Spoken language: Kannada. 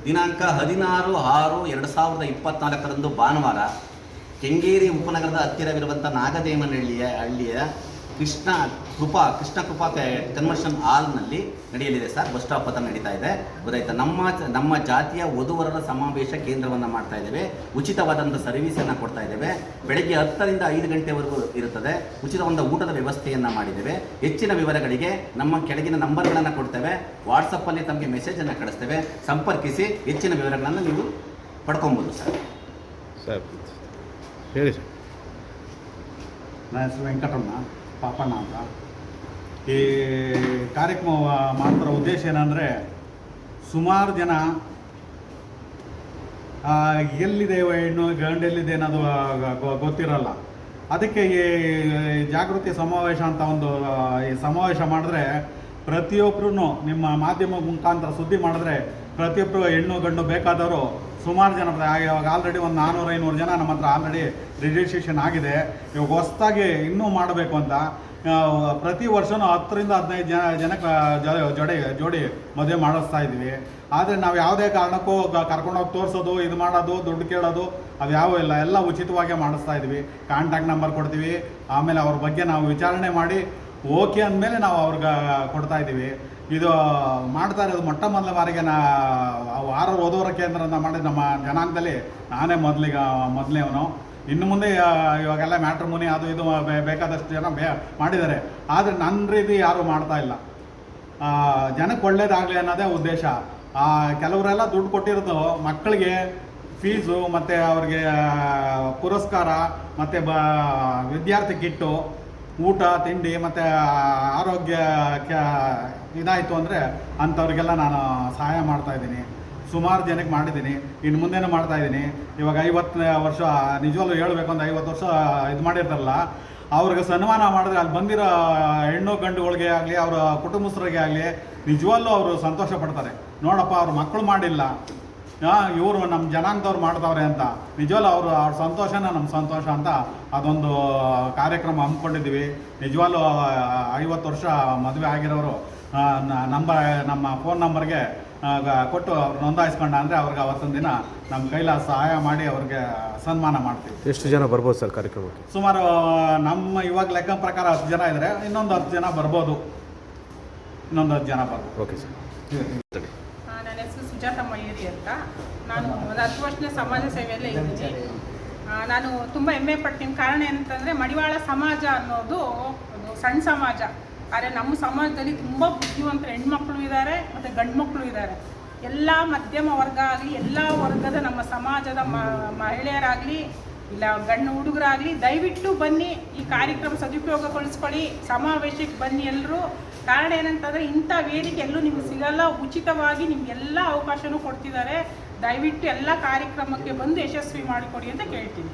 ದಿನಾಂಕ 16/6/2024 ಭಾನುವಾರ ಕೆಂಗೇರಿ ಉಪನಗರದ ಹತ್ತಿರವಿರುವಂಥ ನಾಗದೇವನಹಳ್ಳಿಯ ಕೃಷ್ಣ ಕೃಪಾ ಕನ್ವೆನ್ಷನ್ ಹಾಲ್ನಲ್ಲಿ ನಡೆಯಲಿದೆ ಸರ್. ಬಸ್ ಸ್ಟಾಪ್ ಹತ್ರ ನಡೀತಾ ಇದೆ, ಗೊತ್ತಾಯ್ತಾ. ನಮ್ಮ ಜಾತಿಯ ವಧುವರರ ಸಮಾವೇಶ ಕೇಂದ್ರವನ್ನು ಮಾಡ್ತಾ ಇದ್ದೇವೆ. ಉಚಿತವಾದಂಥ ಸರ್ವಿಸನ್ನು ಕೊಡ್ತಾ ಇದ್ದೇವೆ. ಬೆಳಗ್ಗೆ 10 ರಿಂದ 5 ಗಂಟೆವರೆಗೂ ಇರುತ್ತದೆ. ಉಚಿತವಾದ ಊಟದ ವ್ಯವಸ್ಥೆಯನ್ನು ಮಾಡಿದ್ದೇವೆ. ಹೆಚ್ಚಿನ ವಿವರಗಳಿಗೆ ನಮ್ಮ ಕೆಳಗಿನ ನಂಬರ್ಗಳನ್ನು ಕೊಡ್ತೇವೆ. ವಾಟ್ಸಪ್ಪಲ್ಲಿ ತಮಗೆ ಮೆಸೇಜನ್ನು ಕಳಿಸ್ತೇವೆ. ಸಂಪರ್ಕಿಸಿ ಹೆಚ್ಚಿನ ವಿವರಗಳನ್ನು ನೀವು ಪಡ್ಕೊಬೋದು ಸರ್. ಹೇಳಿ ಸರ್. ನನ್ನ ಹೆಸರು ವೆಂಕಟರಮಣ ಪಾಪಣ್ಣ ಅಂತ. ಈ ಕಾರ್ಯಕ್ರಮ ಮಾಡ್ತಿರೋ ಉದ್ದೇಶ ಏನಂದರೆ, ಸುಮಾರು ಜನ ಎಲ್ಲಿದೆ ಹೆಣ್ಣು ಗಂಡು ಎಲ್ಲಿದೆ ಅನ್ನೋದು ಗೊತ್ತಿರಲ್ಲ. ಅದಕ್ಕೆ ಈ ಜಾಗೃತಿ ಸಮಾವೇಶ ಅಂತ ಈ ಸಮಾವೇಶ ಮಾಡಿದ್ರೆ ಪ್ರತಿಯೊಬ್ಬರೂ ನಿಮ್ಮ ಮಾಧ್ಯಮ ಮುಖಾಂತರ ಸುದ್ದಿ ಮಾಡಿದ್ರೆ ಪ್ರತಿಯೊಬ್ಬರು ಹೆಣ್ಣು ಗಂಡು ಬೇಕಾದವರು ಸುಮಾರು ಜನ, ಇವಾಗ ಆಲ್ರೆಡಿ ಒಂದು 400-500 ಜನ ನಮ್ಮ ಹತ್ರ ಆಲ್ರೆಡಿ ರಿಜಿಸ್ಟ್ರೇಷನ್ ಆಗಿದೆ. ಇವಾಗ ಹೊಸದಾಗಿ ಇನ್ನೂ ಮಾಡಬೇಕು ಅಂತ ಪ್ರತಿ ವರ್ಷವೂ 10 ರಿಂದ 15 ಜನಕ್ಕೆ ಜೋಡಿ ಮದುವೆ ಮಾಡಿಸ್ತಾ ಇದ್ವಿ. ಆದರೆ ನಾವು ಯಾವುದೇ ಕಾರಣಕ್ಕೂ ಕರ್ಕೊಂಡೋಗಿ ತೋರಿಸೋದು, ಇದು ಮಾಡೋದು, ದುಡ್ಡು ಕೇಳೋದು ಅದು ಯಾವ ಇಲ್ಲ, ಎಲ್ಲ ಉಚಿತವಾಗೇ ಮಾಡಿಸ್ತಾ ಇದ್ವಿ. ಕಾಂಟ್ಯಾಕ್ಟ್ ನಂಬರ್ ಕೊಡ್ತೀವಿ, ಆಮೇಲೆ ಅವ್ರ ಬಗ್ಗೆ ನಾವು ವಿಚಾರಣೆ ಮಾಡಿ ಓಕೆ ಅಂದಮೇಲೆ ನಾವು ಅವ್ರಿಗೆ ಕೊಡ್ತಾ ಇದ್ದೀವಿ. ಇದು ಮಾಡ್ತಾ ಇರೋದು ಮೊಟ್ಟ ಮೊದಲ ಬಾರಿಗೆ ವಾರ ಓದುವರ ಕೇಂದ್ರನ ಮಾಡಿ ನಮ್ಮ ಜನಾಂಗದಲ್ಲಿ ನಾನೇ ಮೊದಲನೇವನು. ಇನ್ನು ಮುಂದೆ ಇವಾಗೆಲ್ಲ ಮ್ಯಾಟ್ರಿಮೋನಿ ಅದು ಇದು ಬೇಕಾದಷ್ಟು ಜನ ಮಾಡಿದ್ದಾರೆ. ಆದರೆ ನನ್ನ ರೀತಿ ಯಾರೂ ಮಾಡ್ತಾ ಇಲ್ಲ. ಜನಕ್ಕೆ ಒಳ್ಳೇದಾಗಲಿ ಅನ್ನೋದೇ ಉದ್ದೇಶ. ಕೆಲವರೆಲ್ಲ ದುಡ್ಡು ಕೊಟ್ಟಿರೋದು ಮಕ್ಕಳಿಗೆ ಫೀಸು ಮತ್ತು ಅವ್ರಿಗೆ ಪುರಸ್ಕಾರ ಮತ್ತು ವಿದ್ಯಾರ್ಥಿ ಕಿಟ್ಟು, ಊಟ ತಿಂಡಿ ಮತ್ತು ಆರೋಗ್ಯ ಇದಾಯಿತು ಅಂದರೆ ಅಂಥವ್ರಿಗೆಲ್ಲ ನಾನು ಸಹಾಯ ಮಾಡ್ತಾಯಿದ್ದೀನಿ. ಸುಮಾರು ಜನಕ್ಕೆ ಮಾಡಿದ್ದೀನಿ, ಇನ್ನು ಮುಂದೆನೂ ಮಾಡ್ತಾಯಿದ್ದೀನಿ. ಇವಾಗ 50 ವರ್ಷ ನಿಜವಲ್ಲೂ ಹೇಳಬೇಕು ಅಂತ 50 ವರ್ಷ ಇದು ಮಾಡಿರ್ತಾರಲ್ಲ, ಅವ್ರಿಗೆ ಸನ್ಮಾನ ಮಾಡಿದ್ರೆ ಅಲ್ಲಿ ಬಂದಿರೋ ಹೆಣ್ಣು ಗಂಡುಗಳಿಗೆ ಆಗಲಿ ಅವರ ಕುಟುಂಬಸ್ಥರಿಗೆ ಆಗಲಿ ನಿಜವಲ್ಲೂ ಅವರು ಸಂತೋಷ ಪಡ್ತಾರೆ. ನೋಡಪ್ಪ ಅವ್ರ ಮಕ್ಕಳು ಮಾಡಿಲ್ಲ, ಇವರು ನಮ್ಮ ಜನಾಂಗದವ್ರು ಮಾಡ್ತಾವ್ರೆ ಅಂತ ನಿಜವಲ್ಲ ಅವ್ರ ಸಂತೋಷನ ನಮ್ಮ ಸಂತೋಷ ಅಂತ ಅದೊಂದು ಕಾರ್ಯಕ್ರಮ ಹಮ್ಮಿಕೊಂಡಿದ್ದೀವಿ. ನಿಜವಲ್ಲೂ 50 ವರ್ಷ ಮದುವೆ ಆಗಿರೋರು ನಮ್ಮ ಫೋನ್ ನಂಬರ್ಗೆ ಕೊಟ್ಟು ಅವ್ರು ನೋಂದಾಯಿಸ್ಕೊಂಡ ಅಂದರೆ ಅವ್ರಿಗೆ ಅವತ್ತೊಂದು ದಿನ ನಮ್ಮ ಕೈಲ ಸಹಾಯ ಮಾಡಿ ಅವ್ರಿಗೆ ಸನ್ಮಾನ ಮಾಡ್ತೀವಿ. ಎಷ್ಟು ಜನ ಬರ್ಬೋದು ಸರ್ ಕಾರ್ಯಕ್ರಮಕ್ಕೆ? ಸುಮಾರು ನಮ್ಮ ಇವಾಗ ಲೆಕ್ಕ ಪ್ರಕಾರ 10 ಜನ ಇದ್ದಾರೆ. ಇನ್ನೊಂದು 10 ಜನ ಬರ್ಬೋದು. Okay sir. ನನ್ನ ಹೆಸರು ಸುಜಾತಮ್ಮ ಏರಿ ಅಂತ. ನಾನು ಒಂದು 10 ವರ್ಷದ ಸಮಾಜ ಸೇವೆಯಲ್ಲೇ ಇದ್ದೀನಿ. ನಾನು ತುಂಬ ಹೆಮ್ಮೆ ಪಡ್ತೀನಿ. ಕಾರಣ ಏನಂತಂದರೆ, ಮಡಿವಾಳ ಸಮಾಜ ಅನ್ನೋದು ಒಂದು ಸಣ್ಣ ಸಮಾಜ. ಆದರೆ ನಮ್ಮ ಸಮಾಜದಲ್ಲಿ ತುಂಬ ಬುದ್ಧಿವಂತ ಹೆಣ್ಮಕ್ಳು ಇದ್ದಾರೆ ಮತ್ತು ಗಂಡು ಮಕ್ಕಳು ಇದ್ದಾರೆ. ಎಲ್ಲ ಮಧ್ಯಮ ವರ್ಗ ಆಗಲಿ, ಎಲ್ಲ ವರ್ಗದ ನಮ್ಮ ಸಮಾಜದ ಮಹಿಳೆಯರಾಗಲಿ ಇಲ್ಲ ಗಂಡು ಹುಡುಗರಾಗಲಿ ದಯವಿಟ್ಟು ಬನ್ನಿ, ಈ ಕಾರ್ಯಕ್ರಮ ಸದುಪಯೋಗಗೊಳಿಸ್ಕೊಳ್ಳಿ, ಸಮಾವೇಶಕ್ಕೆ ಬನ್ನಿ ಎಲ್ಲರೂ. ಕಾರಣ ಏನಂತಂದರೆ, ಇಂಥ ವೇದಿಕೆ ಎಲ್ಲೂ ನಿಮ್ಗೆ ಸಿಗಲ್ಲ. ಉಚಿತವಾಗಿ ನಿಮಗೆಲ್ಲ ಅವಕಾಶನೂ ಕೊಡ್ತಿದ್ದಾರೆ. ದಯವಿಟ್ಟು ಎಲ್ಲ ಕಾರ್ಯಕ್ರಮಕ್ಕೆ ಬಂದು ಯಶಸ್ವಿ ಮಾಡಿಕೊಡಿ ಅಂತ ಕೇಳ್ತೀನಿ.